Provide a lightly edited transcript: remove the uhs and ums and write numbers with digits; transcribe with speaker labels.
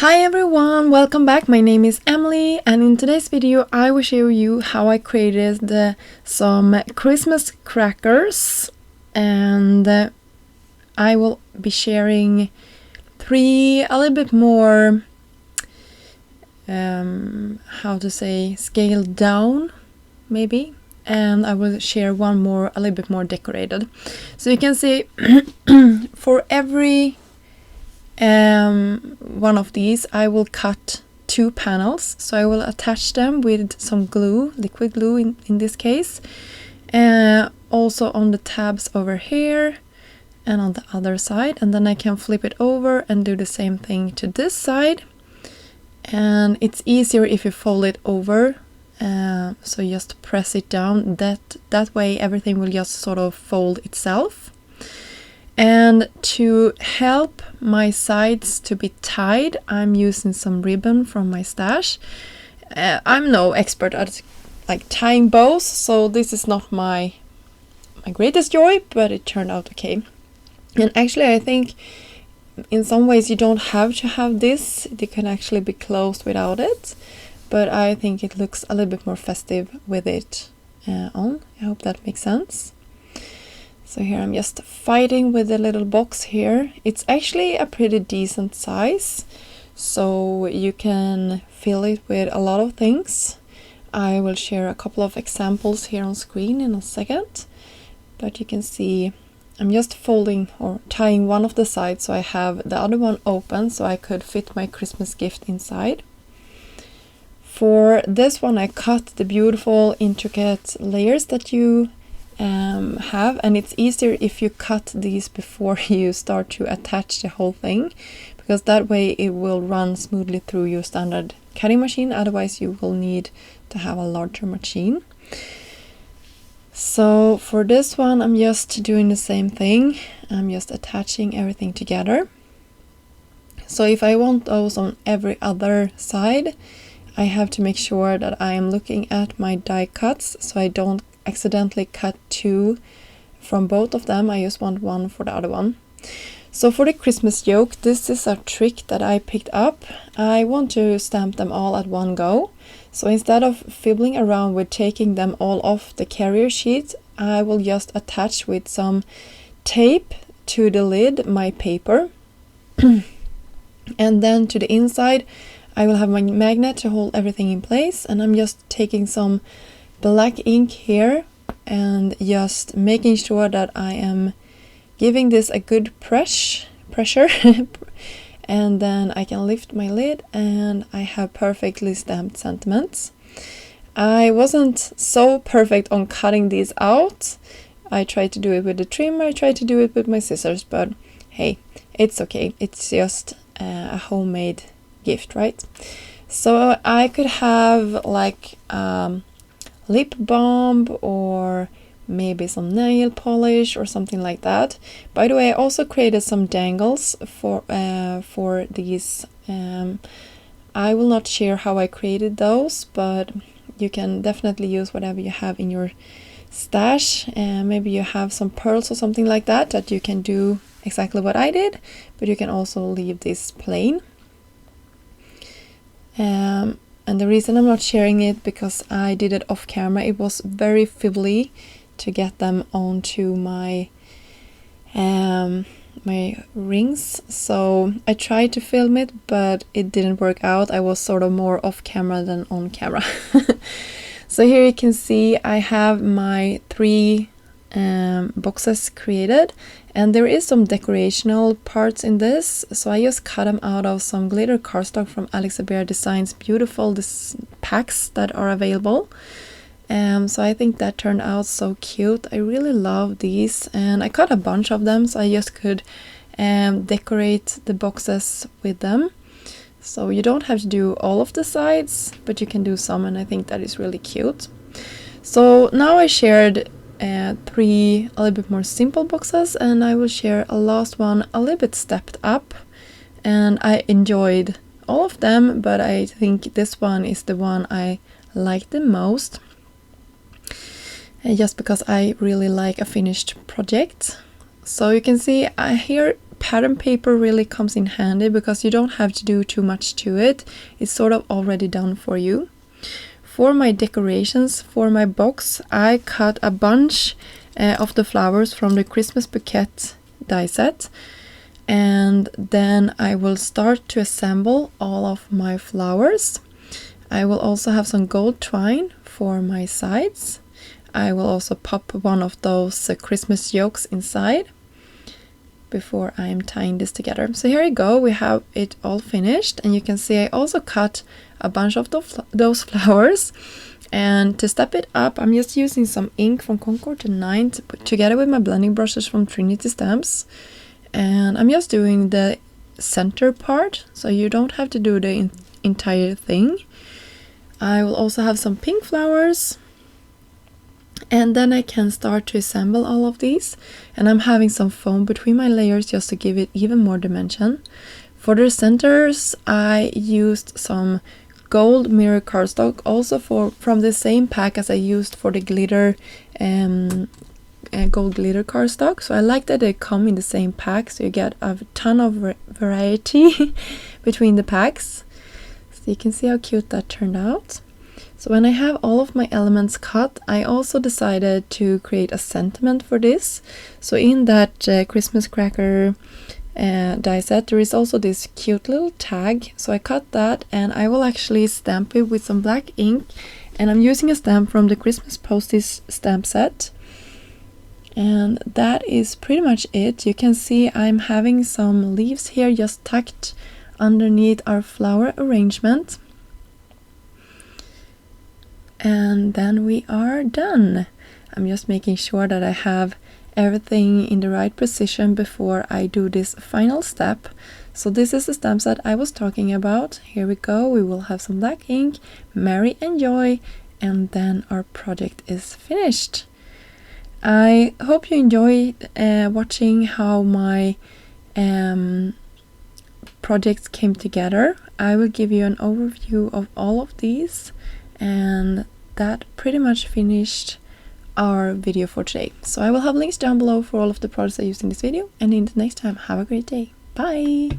Speaker 1: Hi everyone, welcome back. My name is Emily, and in today's video I will show you how I created some Christmas crackers, and I will be sharing three a little bit more scaled down maybe, and I will share one more a little bit more decorated. So you can see for every one of these I will cut two panels, so I will attach them with some glue, liquid glue in this case, also on the tabs over here and on the other side, and then I can flip it over and do the same thing to this side. And it's easier if you fold it over, so just press it down, that way everything will just sort of fold itself. And to help my sides to be tied, I'm using some ribbon from my stash. I'm no expert at tying bows, so this is not my greatest joy, but it turned out okay. And actually I think in some ways you don't have to have this, it can actually be closed without it, but I think it looks a little bit more festive with it on. I hope that makes sense. So here I'm just fighting with the little box here. It's actually a pretty decent size, so you can fill it with a lot of things. I will share a couple of examples here on screen in a second, but you can see I'm just folding or tying one of the sides so I have the other one open so I could fit my Christmas gift inside. For this one I cut the beautiful intricate layers that you have, and it's easier if you cut these before you start to attach the whole thing, because that way it will run smoothly through your standard cutting machine, otherwise you will need to have a larger machine. So for this one I'm just doing the same thing, I'm just attaching everything together. So if I want those on every other side, I have to make sure that I am looking at my die cuts so I don't accidentally cut two from both of them. I just want one for the other one. So for the Christmas yoke, this is a trick that I picked up. I want to stamp them all at one go, so instead of fiddling around with taking them all off the carrier sheet, I will just attach with some tape to the lid my paper and then to the inside I will have my magnet to hold everything in place, and I'm just taking some black ink here and just making sure that I am giving this a good pressure and then I can lift my lid and I have perfectly stamped sentiments. I wasn't so perfect on cutting these out. I tried to do it with the trimmer, I tried to do it with my scissors, but hey, it's okay. It's just a homemade gift, right? So I could have like lip balm or maybe some nail polish or something like that. By the way, I also created some dangles for these. I will not share how I created those, but you can definitely use whatever you have in your stash. Maybe you have some pearls or something like that you can do exactly what I did, but you can also leave this plain. And the reason I'm not sharing it because I did it off camera. It was very fiddly to get them onto my my rings, so I tried to film it, but it didn't work out. I was sort of more off camera than on camera. So here you can see I have my three boxes created, and there is some decorational parts in this, so I just cut them out of some glitter cardstock from Alex Bear Designs beautiful packs that are available. So I think that turned out so cute. I really love these, and I cut a bunch of them so I just could decorate the boxes with them. So you don't have to do all of the sides, but you can do some, and I think that is really cute. So now I shared three a little bit more simple boxes, and I will share a last one a little bit stepped up, and I enjoyed all of them, but I think this one is the one I like the most, just because I really like a finished project. So you can see here pattern paper really comes in handy because you don't have to do too much to it. It's sort of already done for you. For my decorations, for my box, I cut a bunch of the flowers from the Christmas bouquet die set. And then I will start to assemble all of my flowers. I will also have some gold twine for my sides. I will also pop one of those Christmas yolks inside before I'm tying this together. So here you go, we have it all finished, and you can see I also cut a bunch of those flowers. And to step it up, I'm just using some ink from Concord 9 to put together with my blending brushes from Trinity Stamps. And I'm just doing the center part, so you don't have to do the entire thing. I will also have some pink flowers, and then I can start to assemble all of these. And I'm having some foam between my layers just to give it even more dimension. For the centers, I used some gold mirror cardstock, also from the same pack as I used for the glitter gold glitter cardstock. So I like that they come in the same pack, so you get a ton of variety between the packs. So you can see how cute that turned out. So when I have all of my elements cut, I also decided to create a sentiment for this. So in that Christmas cracker die set, there is also this cute little tag. So I cut that, and I will actually stamp it with some black ink. And I'm using a stamp from the Christmas postage stamp set. And that is pretty much it. You can see I'm having some leaves here just tucked underneath our flower arrangement. And then we are done. I'm just making sure that I have everything in the right position before I do this final step. So this is the stamp set I was talking about. Here we go. We will have some black ink, Merry and Joy, and then our project is finished. I hope you enjoyed watching how my projects came together. I will give you an overview of all of these, and that pretty much finished our video for today. So I will have links down below for all of the products I used in this video, and in the next time, have a great day. Bye!